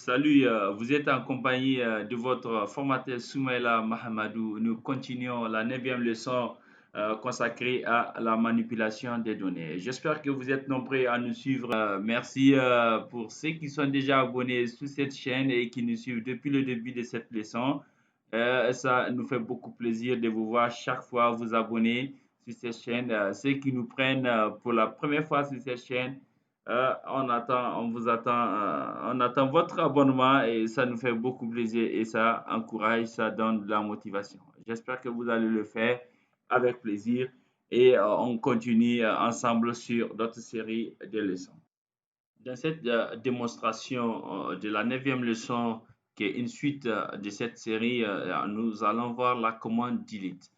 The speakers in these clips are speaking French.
Salut, vous êtes en compagnie de votre formateur Soumaïla Mahamadou. Nous continuons la neuvième leçon consacrée à la manipulation des données. J'espère que vous êtes nombreux à nous suivre. Merci pour ceux qui sont déjà abonnés sur cette chaîne et qui nous suivent depuis le début de cette leçon. Ça nous fait beaucoup plaisir de vous voir chaque fois vous abonner sur cette chaîne. Ceux qui nous prennent pour la première fois sur cette chaîne, on vous attend, on attend votre abonnement et ça nous fait beaucoup plaisir et ça encourage, ça donne de la motivation. J'espère que vous allez le faire avec plaisir et on continue ensemble sur notre série de leçons. Dans cette démonstration de la neuvième leçon, qui est une suite de cette série, nous allons voir la commande delete.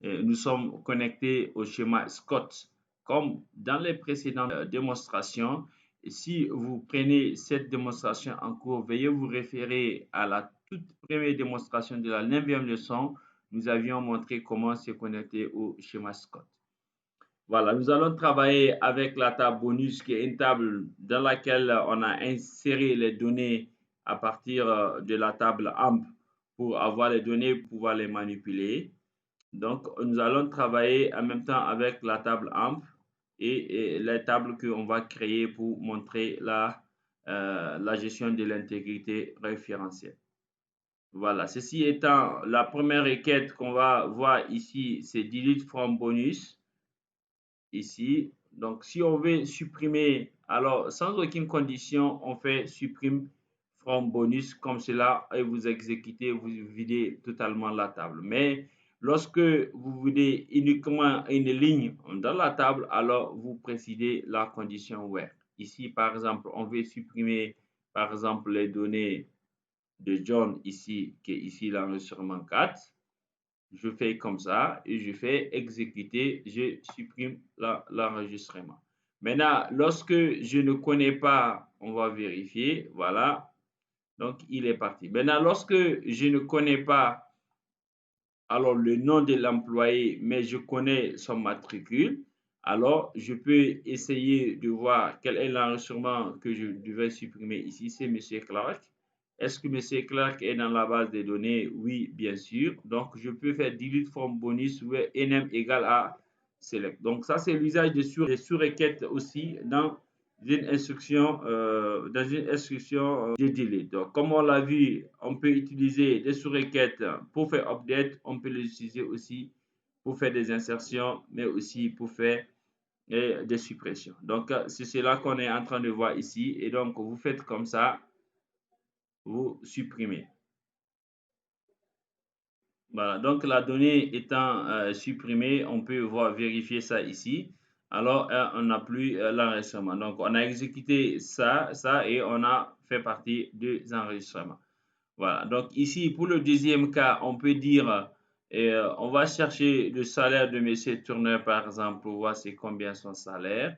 Nous sommes connectés au schéma Scott. Comme dans les précédentes démonstrations, si vous prenez cette démonstration en cours, veuillez vous référer à la toute première démonstration de la neuvième leçon. Nous avions montré comment se connecter au schéma Scott. Voilà, nous allons travailler avec la table bonus qui est une table dans laquelle on a inséré les données à partir de la table AMP pour avoir les données, pour pouvoir les manipuler. Donc, nous allons travailler en même temps avec la table AMP et les tables qu'on va créer pour montrer la gestion de l'intégrité référentielle. Voilà, ceci étant, la première requête qu'on va voir ici, c'est delete from bonus. Ici, donc si on veut supprimer, alors sans aucune condition, on fait supprime from bonus comme cela et vous exécutez, vous videz totalement la table. Mais lorsque vous videz uniquement une ligne dans la table, alors vous précisez la condition where. Ici, par exemple, on veut supprimer, par exemple, les données de John ici, qui est ici l'enregistrement 4. Je fais comme ça et je fais exécuter, je supprime l'enregistrement. Maintenant, lorsque je ne connais pas, on va vérifier, voilà, donc il est parti. Maintenant, lorsque je ne connais pas alors le nom de l'employé, mais je connais son matricule, alors je peux essayer de voir quel est l'enregistrement que je devais supprimer ici, c'est M. Clark. Est-ce que M. Clark est dans la base des données? Oui, bien sûr. Donc, je peux faire delete from bonus where nm égale à select. Donc, ça, c'est l'usage des sous-requêtes aussi dans une instruction de delete. Donc, comme on l'a vu, on peut utiliser des sous-requêtes pour faire update. On peut les utiliser aussi pour faire des insertions, mais aussi pour faire des suppressions. Donc, c'est cela qu'on est en train de voir ici. Et donc, vous faites comme ça, vous supprimez. Voilà, donc la donnée étant supprimée, on peut vérifier ça ici. Alors, on n'a plus l'enregistrement. Donc, on a exécuté ça et on a fait partie des enregistrements. Voilà, donc ici, pour le deuxième cas, on peut dire, on va chercher le salaire de M. Turner, par exemple, pour voir c'est combien son salaire.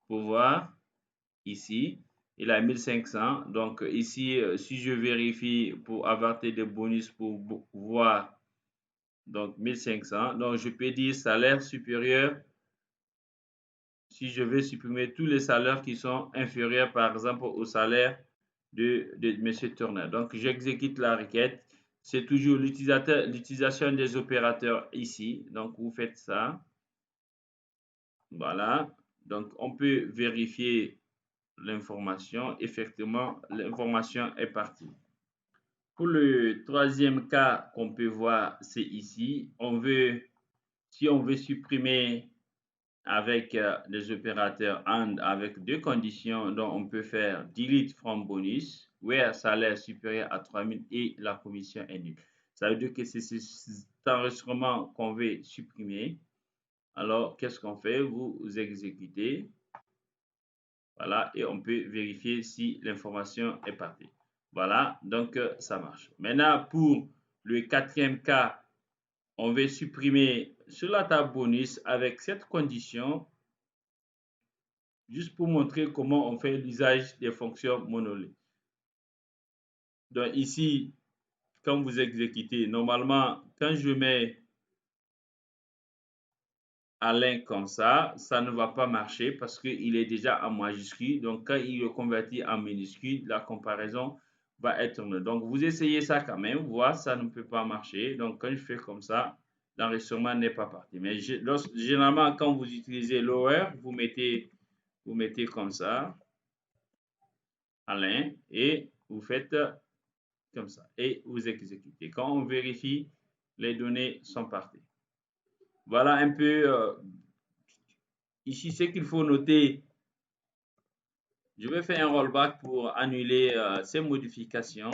Pour voir ici. Il a 1500. Donc ici, si je vérifie pour avoir des bonus pour voir, donc 1500. Donc je peux dire salaire supérieur. Si je veux supprimer tous les salaires qui sont inférieurs, par exemple, au salaire de M. Turner. Donc j'exécute la requête. C'est toujours l'utilisation des opérateurs ici. Donc vous faites ça. Voilà. Donc on peut vérifier l'information. Effectivement, l'information est partie. Pour le troisième cas qu'on peut voir, c'est ici. Si on veut supprimer avec les opérateurs AND avec deux conditions, donc on peut faire delete from bonus, where salaire supérieur à 3000 et la commission est nulle. Ça veut dire que c'est cet enregistrement qu'on veut supprimer. Alors, qu'est-ce qu'on fait? Vous exécutez. Voilà, et on peut vérifier si l'information est partie. Voilà, donc ça marche. Maintenant, pour le quatrième cas, on veut supprimer sur la table bonus avec cette condition, juste pour montrer comment on fait l'usage des fonctions monolithes. Donc ici, quand vous exécutez, normalement, quand je mets Alain comme ça ne va pas marcher parce qu'il est déjà en majuscule. Donc, quand il le convertit en minuscule, la comparaison va être nulle. Donc, vous essayez ça quand même, voir, ça ne peut pas marcher. Donc, quand je fais comme ça, l'enregistrement n'est pas parti. Mais généralement, quand vous utilisez lower, vous mettez comme ça, Alain, et vous faites comme ça, et vous exécutez. Quand on vérifie, les données sont parties. Voilà un peu ici ce qu'il faut noter. Je vais faire un rollback pour annuler ces modifications.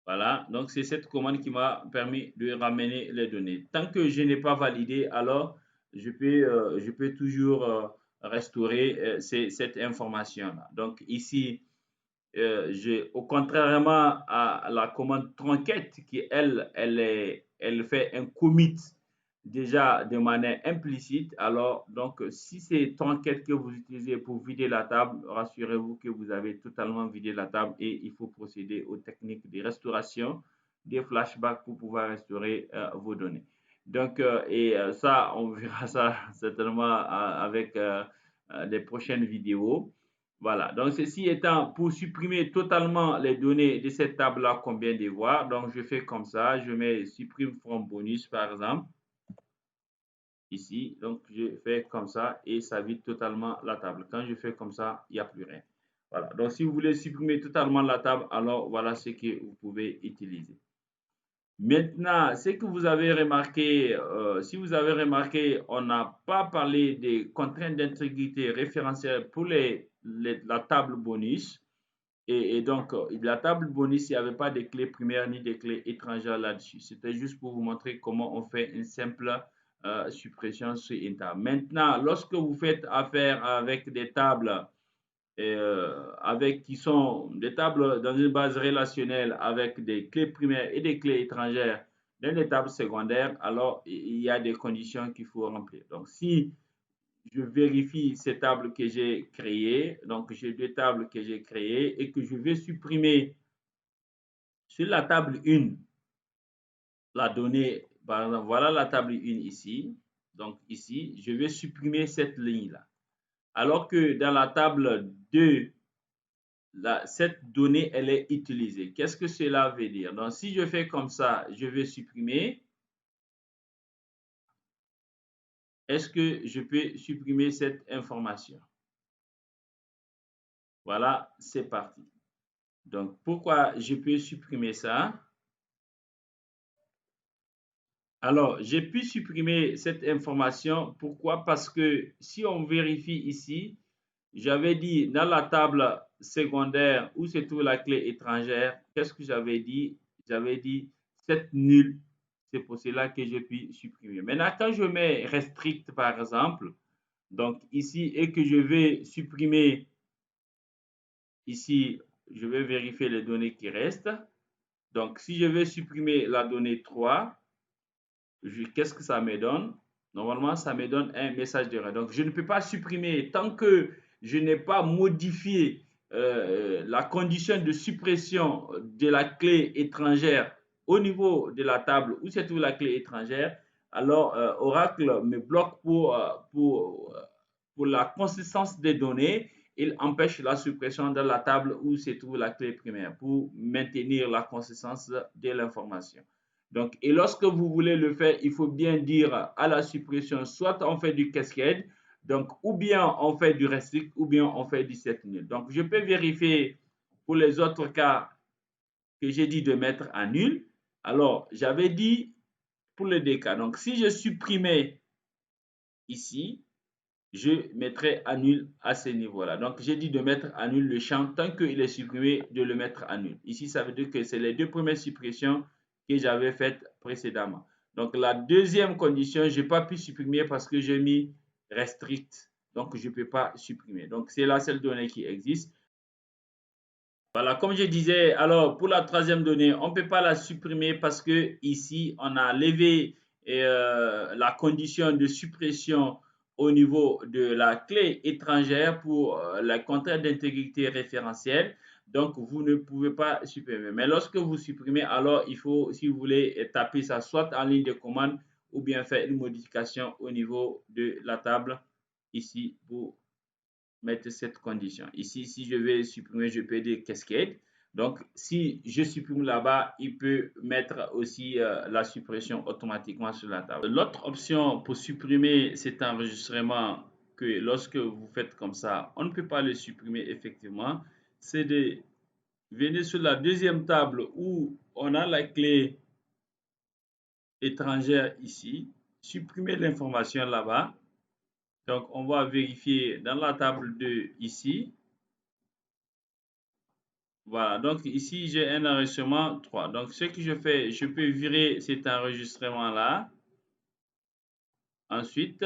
Voilà, donc c'est cette commande qui m'a permis de ramener les données. Tant que je n'ai pas validé, alors je peux toujours restaurer cette information-là. Donc ici, contrairement à la commande tronquette qui, elle fait un commit déjà de manière implicite. Alors, donc, si c'est tronquette que vous utilisez pour vider la table, rassurez-vous que vous avez totalement vidé la table et il faut procéder aux techniques de restauration des flashbacks pour pouvoir restaurer vos données. Donc, ça, on verra ça certainement avec les prochaines vidéos. Voilà, donc ceci étant, pour supprimer totalement les données de cette table-là qu'on vient de voir, donc je fais comme ça, je mets supprime from bonus par exemple, ici, donc je fais comme ça et ça vide totalement la table. Quand je fais comme ça, il n'y a plus rien. Voilà, donc si vous voulez supprimer totalement la table, alors voilà ce que vous pouvez utiliser. Maintenant, ce que vous avez remarqué, si vous avez remarqué, on n'a pas parlé des contraintes d'intégrité référentielle pour la table bonus. Et donc, la table bonus, il n'y avait pas de clés primaires ni de clés étrangères là-dessus. C'était juste pour vous montrer comment on fait une simple suppression sur une table. Maintenant, lorsque vous faites affaire avec des tables qui sont des tables dans une base relationnelle avec des clés primaires et des clés étrangères dans des tables secondaires, alors il y a des conditions qu'il faut remplir. Donc, si je vérifie ces tables que j'ai créées, donc j'ai deux tables que j'ai créées et que je vais supprimer sur la table 1, la donnée, par exemple, voilà la table 1 ici. Donc ici, je vais supprimer cette ligne-là. Alors que dans la table 2, cette donnée, elle est utilisée. Qu'est-ce que cela veut dire? Donc, si je fais comme ça, je vais supprimer. Est-ce que je peux supprimer cette information? Voilà, c'est parti. Donc, pourquoi je peux supprimer ça? Alors, j'ai pu supprimer cette information. Pourquoi? Parce que si on vérifie ici, j'avais dit dans la table secondaire où se trouve la clé étrangère, qu'est-ce que j'avais dit? J'avais dit set nul. C'est pour cela que j'ai pu supprimer. Maintenant, quand je mets restrict, par exemple, donc ici, et que je vais supprimer ici, je vais vérifier les données qui restent. Donc, si je vais supprimer la donnée 3, qu'est-ce que ça me donne? Normalement, ça me donne un message d'erreur. Donc, je ne peux pas supprimer tant que je n'ai pas modifié la condition de suppression de la clé étrangère au niveau de la table où se trouve la clé étrangère. Alors, Oracle me bloque pour la consistance des données. Il empêche la suppression de la table où se trouve la clé primaire pour maintenir la consistance de l'information. Donc, et lorsque vous voulez le faire, il faut bien dire à la suppression, soit on fait du cascade, donc ou bien on fait du restrict, ou bien on fait du set nul. Donc, je peux vérifier pour les autres cas que j'ai dit de mettre en nul. Alors, j'avais dit pour les deux cas. Donc, si je supprimais ici, je mettrai à nul à ce niveau-là. Donc, j'ai dit de mettre à nul le champ tant qu'il est supprimé, de le mettre à nul. Ici, ça veut dire que c'est les deux premières suppressions que j'avais faites précédemment. Donc, la deuxième condition, je n'ai pas pu supprimer parce que j'ai mis restrict. Donc, je ne peux pas supprimer. Donc, c'est la seule donnée qui existe. Voilà, comme je disais, alors pour la troisième donnée, on ne peut pas la supprimer parce que ici, on a levé la condition de suppression au niveau de la clé étrangère pour la contrainte d'intégrité référentielle. Donc, vous ne pouvez pas supprimer. Mais lorsque vous supprimez, alors il faut, si vous voulez, taper ça soit en ligne de commande ou bien faire une modification au niveau de la table ici pour mettre cette condition. Ici, si je vais supprimer, je peux dire cascade. Donc, si je supprime là-bas, il peut mettre aussi la suppression automatiquement sur la table. L'autre option pour supprimer cet enregistrement, que lorsque vous faites comme ça, on ne peut pas le supprimer effectivement, c'est de venir sur la deuxième table où on a la clé étrangère ici, supprimer l'information là-bas. Donc, on va vérifier dans la table 2 ici. Voilà, donc ici j'ai un enregistrement 3. Donc ce que je fais, je peux virer cet enregistrement-là. Ensuite,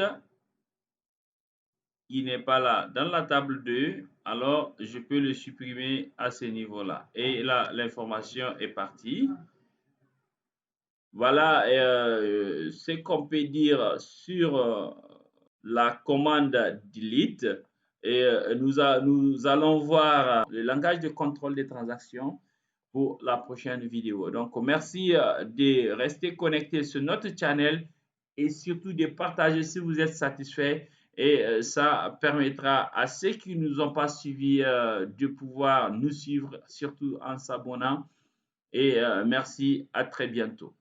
il n'est pas là dans la table 2, alors je peux le supprimer à ce niveau-là. Et là, l'information est partie. Voilà ce qu'on peut dire sur la commande delete. Et nous allons voir le langage de contrôle des transactions pour la prochaine vidéo. Donc, merci de rester connecté sur notre channel et surtout de partager si vous êtes satisfait. Et ça permettra à ceux qui ne nous ont pas suivis de pouvoir nous suivre, surtout en s'abonnant. Et merci, à très bientôt.